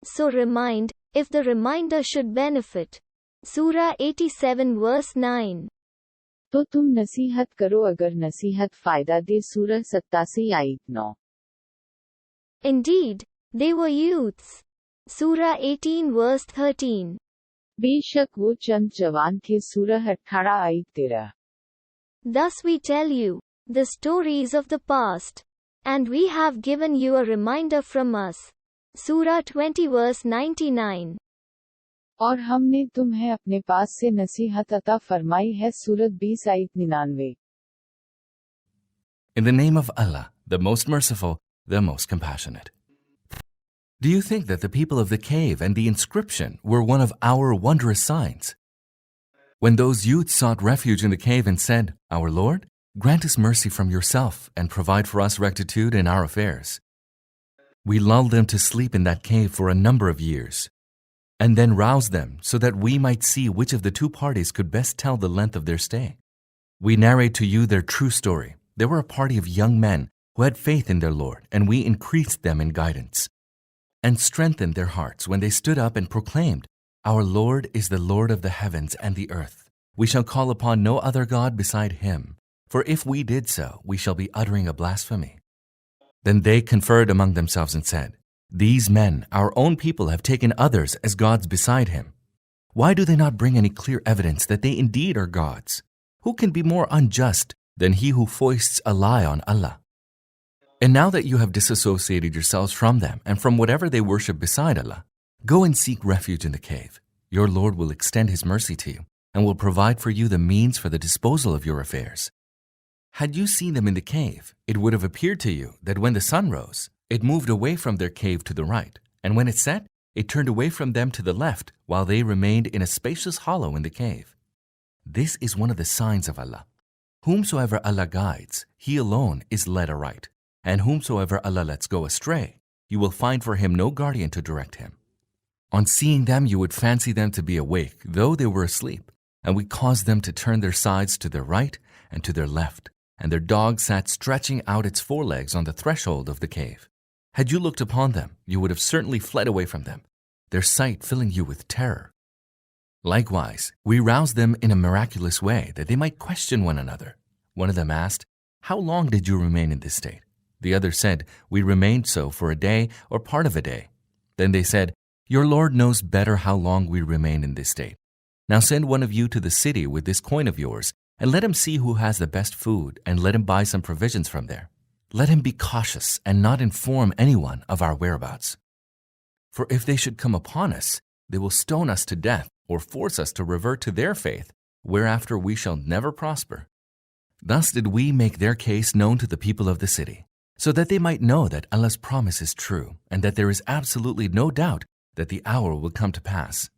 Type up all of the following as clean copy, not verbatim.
so remind, if the reminder should benefit. Surah 87 verse 9. तो तुम नसीहत करो अगर नसीहत फायदा दे। सूरह 87 आयत 9। Indeed, they were youths. Surah 18 verse 13. बेशक वो चंद जवान थे। सूरह 18 आयत 13। Thus we tell you the stories of the past, and we have given you a reminder from us. Surah 20 verse 99. और हमने तुम्हें अपने पास से नसीहत अता फरमाई है। सूरत 20 आयत 99। In the name of Allah, the most merciful, the most compassionate. Do you think that the people of the cave and the inscription were one of our wondrous signs? When those youths sought refuge in the cave and said, Our Lord, grant us mercy from yourself and provide for us rectitude in our affairs. We lulled them to sleep in that cave for a number of years, and then roused them so that we might see which of the two parties could best tell the length of their stay. We narrate to you their true story. There were a party of young men who had faith in their Lord, and we increased them in guidance and strengthened their hearts when they stood up and proclaimed, Our Lord is the Lord of the heavens and the earth. We shall call upon no other God beside Him, for if we did so, we shall be uttering a blasphemy. Then they conferred among themselves and said, These men, our own people, have taken others as gods beside Him. Why do they not bring any clear evidence that they indeed are gods? Who can be more unjust than he who foists a lie on Allah? And now that you have disassociated yourselves from them and from whatever they worship beside Allah, go and seek refuge in the cave. Your Lord will extend His mercy to you and will provide for you the means for the disposal of your affairs. Had you seen them in the cave, it would have appeared to you that when the sun rose, it moved away from their cave to the right, and when it set, it turned away from them to the left, while they remained in a spacious hollow in the cave. This is one of the signs of Allah. Whomsoever Allah guides, He alone is led aright, and whomsoever Allah lets go astray, you will find for him no guardian to direct him. On seeing them, you would fancy them to be awake, though they were asleep, and we caused them to turn their sides to their right and to their left, and their dog sat stretching out its forelegs on the threshold of the cave. Had you looked upon them, you would have certainly fled away from them, their sight filling you with terror. Likewise, we roused them in a miraculous way that they might question one another. One of them asked, How long did you remain in this state? The other said, We remained so for a day or part of a day. Then they said, Your Lord knows better how long we remain in this state. Now send one of you to the city with this coin of yours, and let him see who has the best food, and let him buy some provisions from there. Let him be cautious and not inform anyone of our whereabouts. For if they should come upon us, they will stone us to death or force us to revert to their faith, whereafter we shall never prosper. Thus did we make their case known to the people of the city, so that they might know that Allah's promise is true, and that there is absolutely no doubt that the hour will come to pass.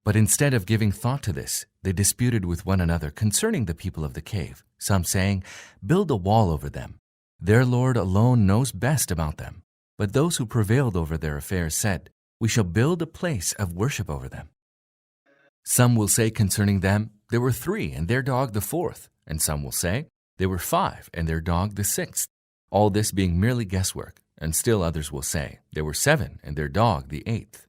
But instead of giving thought to this, they disputed with one another concerning the people of the cave, some saying, Build a wall over them. Their Lord alone knows best about them. But those who prevailed over their affairs said, We shall build a place of worship over them. Some will say concerning them, There were 3, and their dog the 4th. And some will say, There were 5, and their dog the 6th. All this being merely guesswork. And still others will say, There were 7, and their dog the 8th.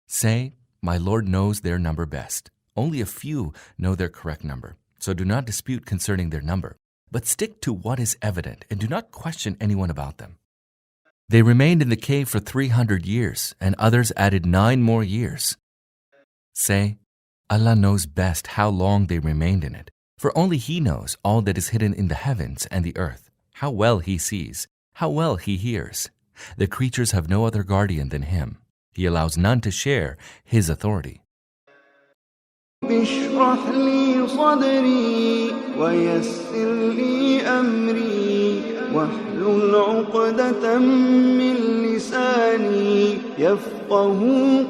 Say, My Lord knows their number best. Only a few know their correct number. So do not dispute concerning their number, but stick to what is evident, and do not question anyone about them. They remained in the cave for 300 years, and others added 9 more years. Say, Allah knows best how long they remained in it, for only He knows all that is hidden in the heavens and the earth, how well He sees, how well He hears. The creatures have no other guardian than Him. He allows none to share His authority. اشرح لي صدري ويسر لي أمري واحلل عقدة من لساني يفقه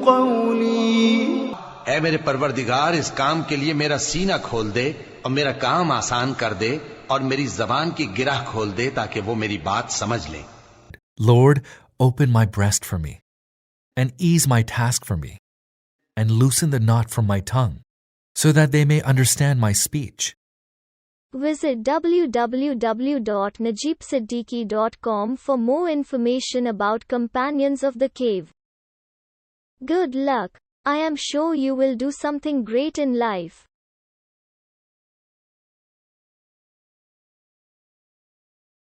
قولي. اے میرے پروردگار، اس کام کے لیے میرا سینہ کھول دے اور میرا کام آسان کر دے اور میری زبان کی گرہ کھول دے تاکہ وہ میری بات سمجھ لیں. Lord, open my breast for me, and ease my task for me, and loosen the knot from my tongue, so that they may understand my speech. Visit www.najibsiddiqui.com for more information about Companions of the Cave. Good luck. I am sure you will do something great in life.